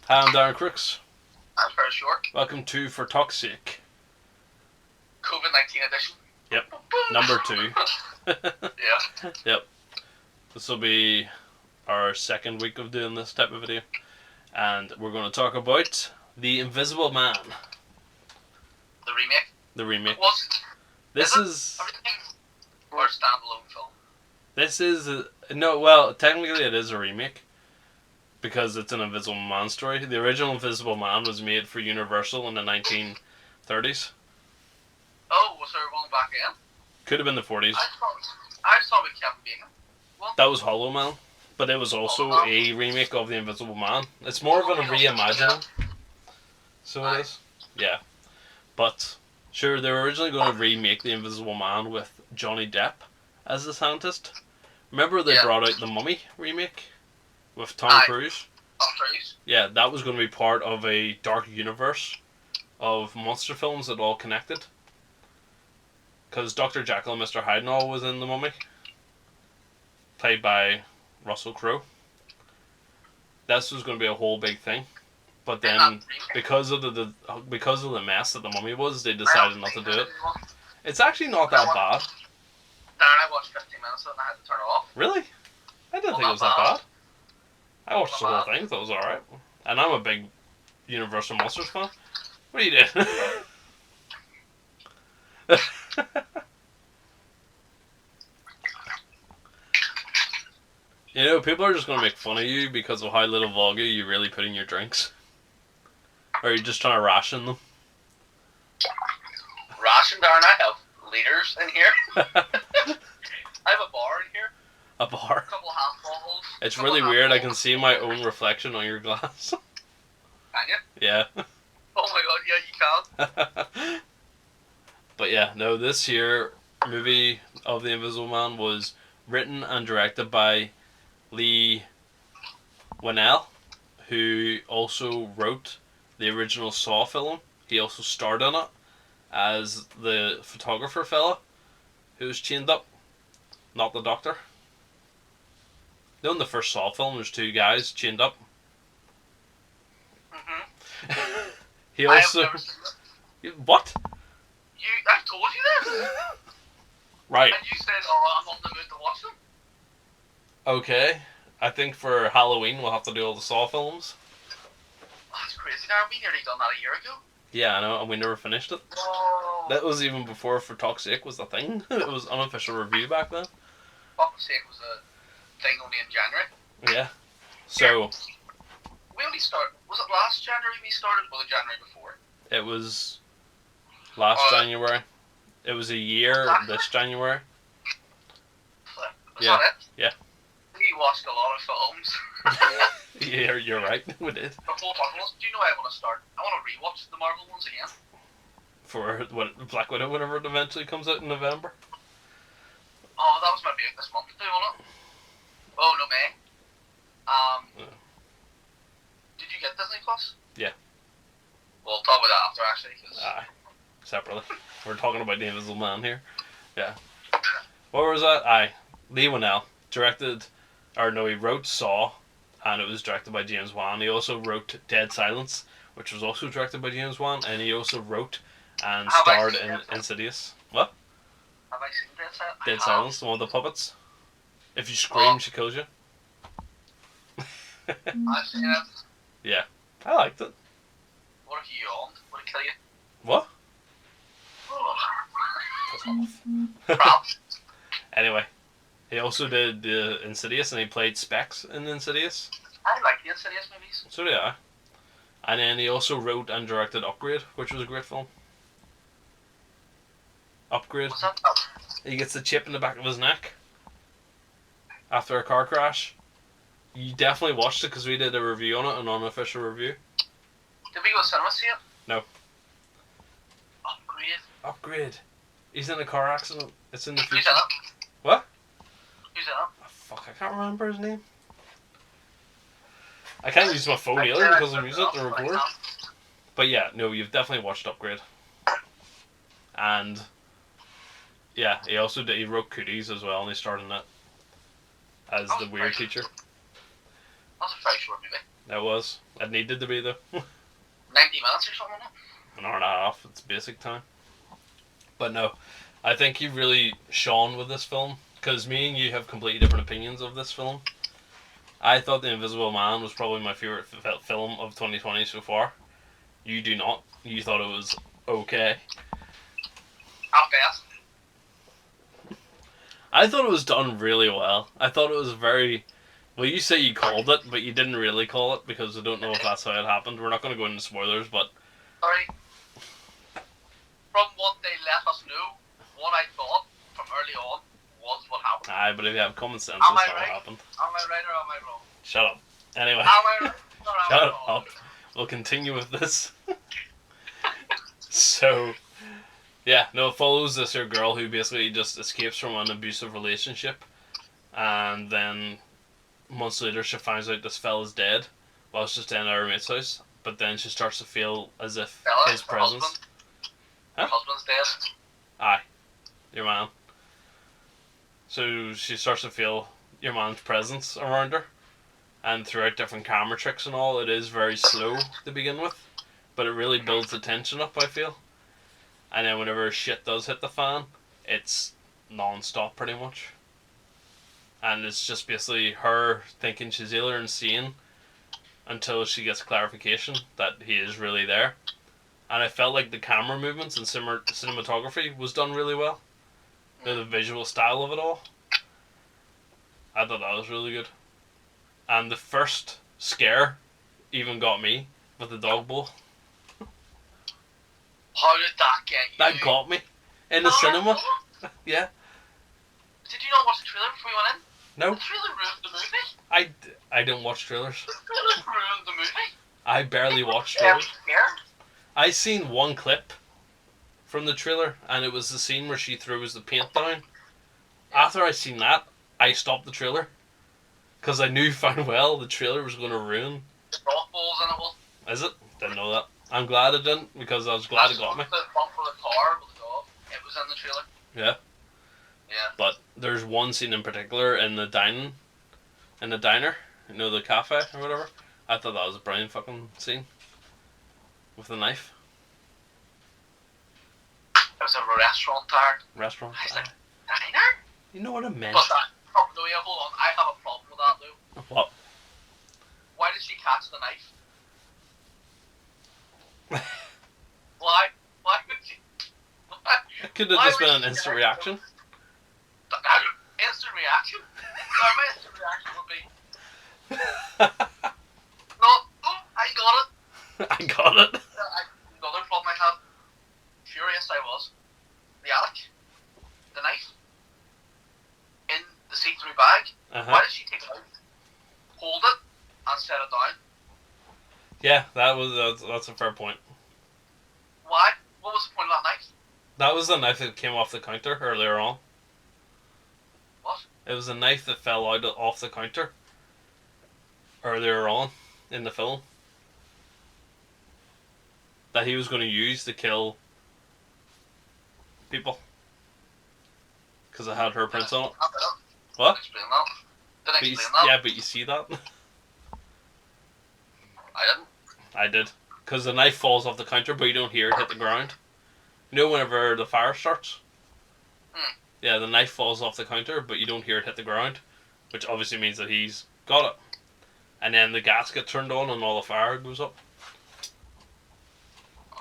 Hi, I'm Darren and Curtis. I'm Curtis York. Welcome to ForTalkSake. COVID-19 edition. Yep, number 2. Yeah. Yep. This will be our second week of doing this type of video. And we're going to talk about The Invisible Man. The remake. The remake. This is or a standalone film? This is... no, well, technically it is a remake. Because it's an Invisible Man story. The original Invisible Man was made for Universal in the 1930s. Oh, was there one back in? Could have been the 40s. I saw with Kevin Bacon. That was Hollow Man. But it was also a remake of The Invisible Man. It's more of a reimagining. So it is. Yeah. But, sure, they were originally going to remake The Invisible Man with Johnny Depp as the scientist. Remember they brought out the Mummy remake with Tom Cruise? Tom Cruise? Yeah, that was going to be part of a dark universe of monster films that all connected. Because Dr. Jekyll and Mr. Hyde and all was in the Mummy. Played by Russell Crowe. This was going to be a whole big thing. But then, because of the mess that the Mummy was, they decided not to do it. It's actually not that bad. Darren, I watched 15 minutes of it and I had to turn it off. Really? I didn't think it was that bad. I watched the whole thing, thought it was alright. And I'm a big Universal Monsters fan. What are you doing? You know, people are just going to make fun of you because of how little vodka you really put in your drinks. Or are you just trying to ration them? Ration, Darren? I have liters in here. I have a bar in here. A bar? A couple of half bottles. It's really weird. I can see my own reflection on your glass. Can you? Yeah. Oh my god, yeah, you can. But yeah, no, this here movie of The Invisible Man was written and directed by Lee Winnell, who also wrote the original Saw film. He also starred in it as the photographer fella who was chained up, not the doctor. You know, in the first Saw film, there's 2 guys chained up. Mm-hmm. He also... What? I told you this! Right. And you said, oh, I'm not in the mood to watch them. Okay. I think for Halloween we'll have to do all the Saw films. Oh, that's crazy, Darren. We nearly done that a year ago. Yeah, I know, and we never finished it. Oh. That was even before ForTalkSake was the thing. It was unofficial review back then. ForTalkSake was a thing only in January. Yeah. So... We only started... Was it last January we started, or the January before? It was... last January. It was a year this January. Was that it? Yeah. We watched a lot of films. Yeah, you're right. We did. Before Marvel, do you know I want to start? I want to rewatch the Marvel ones again. For what, Black Widow, whenever it eventually comes out in November. Oh, that was my break this month, wasn't it? Oh, no, May. Did you get Disney Plus? Yeah. We'll talk about that after, actually. Separately. We're talking about The Invisible Man here. Yeah. What was that? Lee Winnell he wrote Saw, and it was directed by James Wan. He also wrote Dead Silence, which was also directed by James Wan, and he also wrote and starred in Insidious. What? Have I seen Dead Silence? Dead Silence, the one with the puppets. If you scream, she kills you. I've seen it. Yeah. I liked it. What if you yawned? Would it kill you? What? Piss off. Anyway, he also did Insidious, and he played Specs in Insidious. I like the Insidious movies. So did I. And then he also wrote and directed Upgrade, which was a great film. Upgrade. What's that? He gets the chip in the back of his neck after a car crash. You definitely watched it because we did a review on it, an unofficial review. Did we go to cinema see it? No. Upgrade. He's in a car accident. It's in the future. Who's in it? What? Who's in it? Oh, fuck, I can't remember his name. I can't use my phone either because I'm using it to record. But yeah, no, you've definitely watched Upgrade. And yeah, he wrote Cooties as well, and he starred in it as the weird teacher. That's a very short movie. That was. It needed to be though. 90 minutes or something. An hour and a half. It's basic time. But no, I think you really shone with this film because me and you have completely different opinions of this film. I thought The Invisible Man was probably my favorite film of 2020 so far. You do not. You thought it was okay. At best. I thought it was done really well. I thought it was very. Well, you say you called it, but you didn't really call it because I don't know if that's how it happened. We're not going to go into spoilers, but. Sorry. From what they let us know, what I thought from early on was what happened. Aye, but if you have common sense, Am that's I not right? what happened. Am I right or am I wrong? Shut up. Anyway. Am I right or am Shut I wrong? up. We'll continue with this. So, yeah, no, it follows this here girl who basically just escapes from an abusive relationship, and then months later she finds out this fella's dead while she's staying at her mate's house, but then she starts to feel as if Fella, his her presence... husband. Huh? Her husband's dead. Aye, your man. So she starts to feel your man's presence around her, and throughout different camera tricks and all, it is very slow to begin with, but it really builds the tension up, I feel. And then whenever shit does hit the fan, it's non-stop pretty much. And it's just basically her thinking she's either insane until she gets clarification that he is really there. And I felt like the camera movements and cinematography was done really well. The visual style of it all. I thought that was really good. And the first scare even got me with the dog bowl. How did that get you? That got me. In the cinema. Yeah. Did you not watch the trailer before you went in? No. The trailer ruined the movie. I didn't watch trailers. The trailer ruined the movie. I barely watched trailers. Scared. I seen one clip from the trailer, and it was the scene where she throws the paint down. After I seen that, I stopped the trailer. Because I knew fine well the trailer was going to ruin. Mothballs in it was. Is it? Didn't know that. I'm glad it didn't, because I was glad it got me. The bump for the car with the dog. It was in the trailer. Yeah. Yeah. But there's one scene in particular in the diner, you know, the cafe or whatever. I thought that was a brilliant fucking scene. With the knife. It was a restaurant tart. Restaurant. I was like, diner? You know what I meant? But that, oh, no, yeah, hold on. I have a problem with that, Lou. What? Why did she catch the knife? Why? Why would she? Why? It could have just been an instant reaction. Instant reaction? Sorry, my instant reaction would be, no, oh, I got it. I got it. Another problem I have, furious I was, the attic, the knife, in the see-through bag. Why did she take it out, hold it, and set it down? Yeah, that's a fair point. Why? What was the point of that knife? That was the knife that came off the counter earlier on. What? It was a knife that fell out off the counter earlier on in the film that he was going to use to kill people because it had her prints on it. What? Didn't explain that. Didn't explain that. Yeah, but you see that? I didn't. I did. Because the knife falls off the counter, but you don't hear it hit the ground. You know whenever the fire starts? Yeah, the knife falls off the counter, but you don't hear it hit the ground. Which obviously means that he's got it. And then the gas gets turned on and all the fire goes up.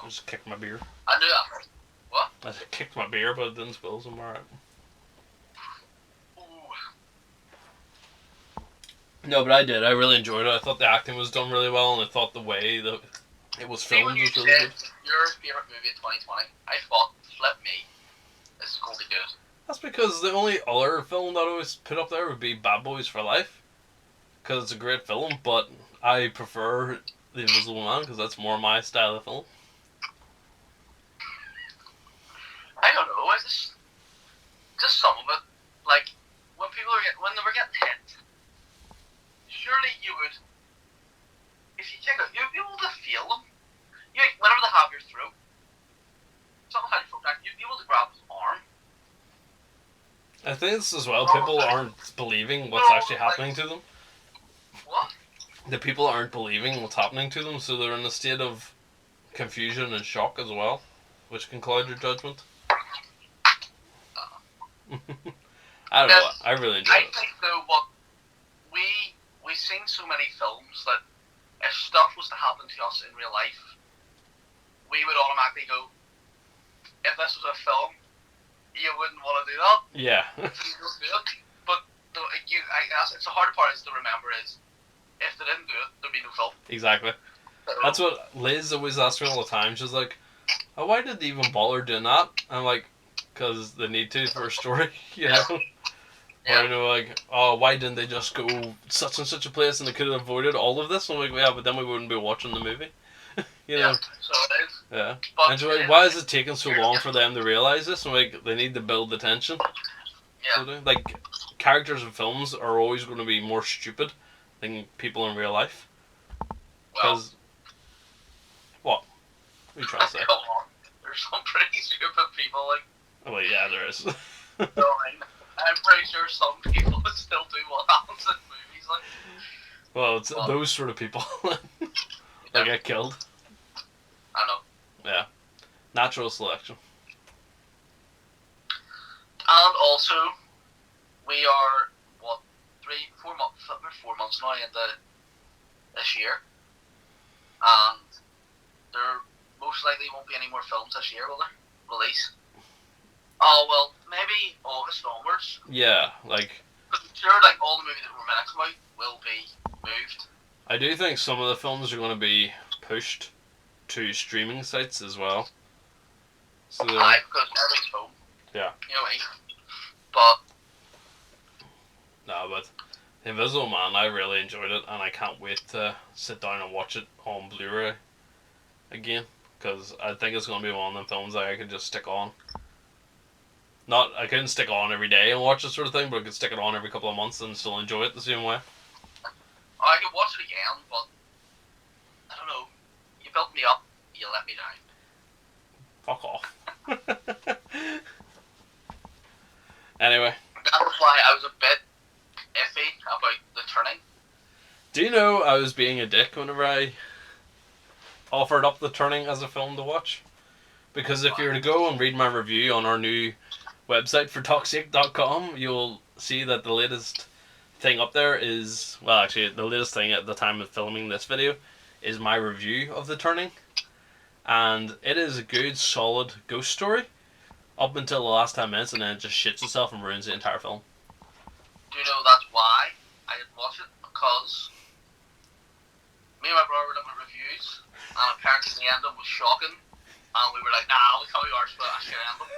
I just kicked my beer. I knew that first. What? I just kicked my beer, but it didn't spill, so I'm alright. No, but I did. I really enjoyed it. I thought the acting was done really well, and I thought the way that it was filmed was really good. Your favourite movie of 2020, I thought, flip me, this is going to be good. That's because the only other film that I always put up there would be Bad Boys for Life. Because it's a great film, but I prefer The Invisible Man because that's more my style of film. I don't know, it's just some of it. Like, when they were getting hit, surely you would, if you check it, you'd be able to feel them. Whenever they have your throat, something had your throat down, you'd be able to grab his arm. I think this as well, people aren't believing what's actually happening to them. What? the people aren't believing what's happening to them, so they're in a state of confusion and shock as well, which can cloud your judgment. I don't know. I really enjoyed it. I think though, what we've seen so many films that if stuff was to happen to us in real life, we would automatically go, if this was a film, you wouldn't want to do that. Yeah. But it's the hard part is to remember is, if they didn't do it, there'd be no film. Exactly. That's what Liz always asks me all the time. She's like, oh, why did they even bother doing that? I'm like, because they need to for a story, you know? Yeah. Or, you know, like, oh, why didn't they just go such and such a place and they could have avoided all of this? I'm like, yeah, but then we wouldn't be watching the movie. You know? Yeah, so it is. Yeah. But, and so, like, why is it taking so long for them to realise this? I'm like, they need to build the tension. Yeah. So like, characters in films are always going to be more stupid than people in real life. Because, what? What are you trying to say? Come on. There's some pretty stupid people, like... Well, yeah, there is. I'm pretty sure some people would still do what happens in movies, like... Well, it's those sort of people that get killed. I know. Yeah. Natural selection. And also, we are, 4 months now into this year. And there most likely won't be any more films this year, will there? Release. Oh, well, maybe August onwards. Yeah, like... Because I'm sure, like, all the movies that were meant to come out will be moved. I do think some of the films are going to be pushed to streaming sites as well. So, Aye, because everything's home. Yeah. You know what I mean? But... No, but The Invisible Man, I really enjoyed it, and I can't wait to sit down and watch it on Blu-ray again, because I think it's going to be one of them films that I could just stick on. I couldn't stick on every day and watch this sort of thing, but I could stick it on every couple of months and still enjoy it the same way. I could watch it again, but I don't know. You built me up, you let me down. Fuck off. Anyway. That's why I was a bit iffy about The Turning. Do you know I was being a dick whenever I offered up The Turning as a film to watch? Because if you were to go and read my review on our new website, ForTalkSake.com, you'll see that the latest thing up there is... Well, actually, the latest thing at the time of filming this video is my review of The Turning. And it is a good, solid ghost story up until the last 10 minutes, and then it just shits itself and ruins the entire film. Do you know that's why I didn't watch it? Because me and my brother were looking at reviews, and apparently the ending was shocking, and we were like, nah, we can't be arsed with that shit ending.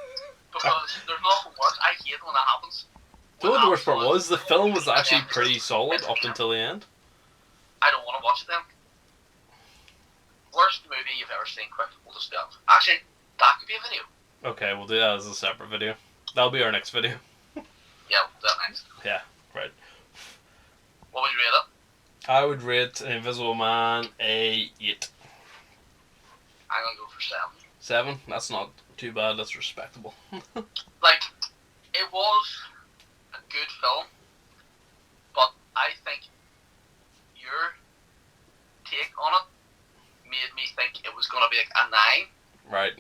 Because there's nothing worse. I hate when that happens. The worst part was, the film was actually pretty solid up until the end. I don't want to watch it then. Worst movie you've ever seen, quick. We'll just do it. Actually, that could be a video. Okay, we'll do that as a separate video. That'll be our next video. Yeah, we'll do that next. Yeah, right. What would you rate it? I would rate Invisible Man a 8. I'm going to go for 7. 7? That's not too bad, that's respectable. Like, it was a good film, but I think your take on it made me think it was going to be like a 9. Right.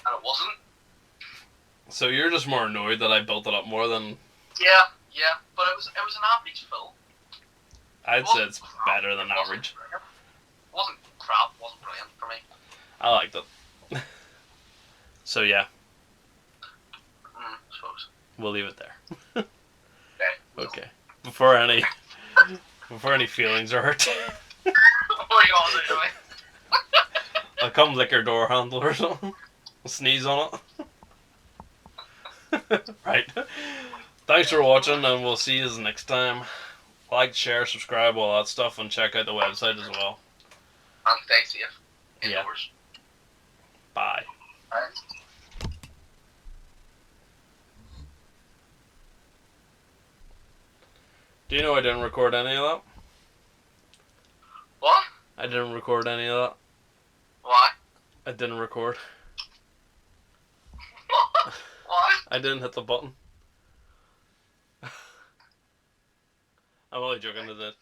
And it wasn't. So you're just more annoyed that I built it up more than... Yeah, but it was an average film. I'd say it's better than average. It wasn't crap, it wasn't brilliant for me. I liked it. So yeah. I suppose. We'll leave it there. Okay. Okay. Before any feelings are hurt, What are you all doing? I'll come lick your door handle or something. I'll sneeze on it. Right. Thanks for watching, and we'll see you next time. Like, share, subscribe, all that stuff, and check out the website as well. And stay safe. Indoors. Bye. Bye. Do you know I didn't record any of that? What? I didn't record any of that. Why? I didn't record. Why? I didn't hit the button. I'm only joking, I did.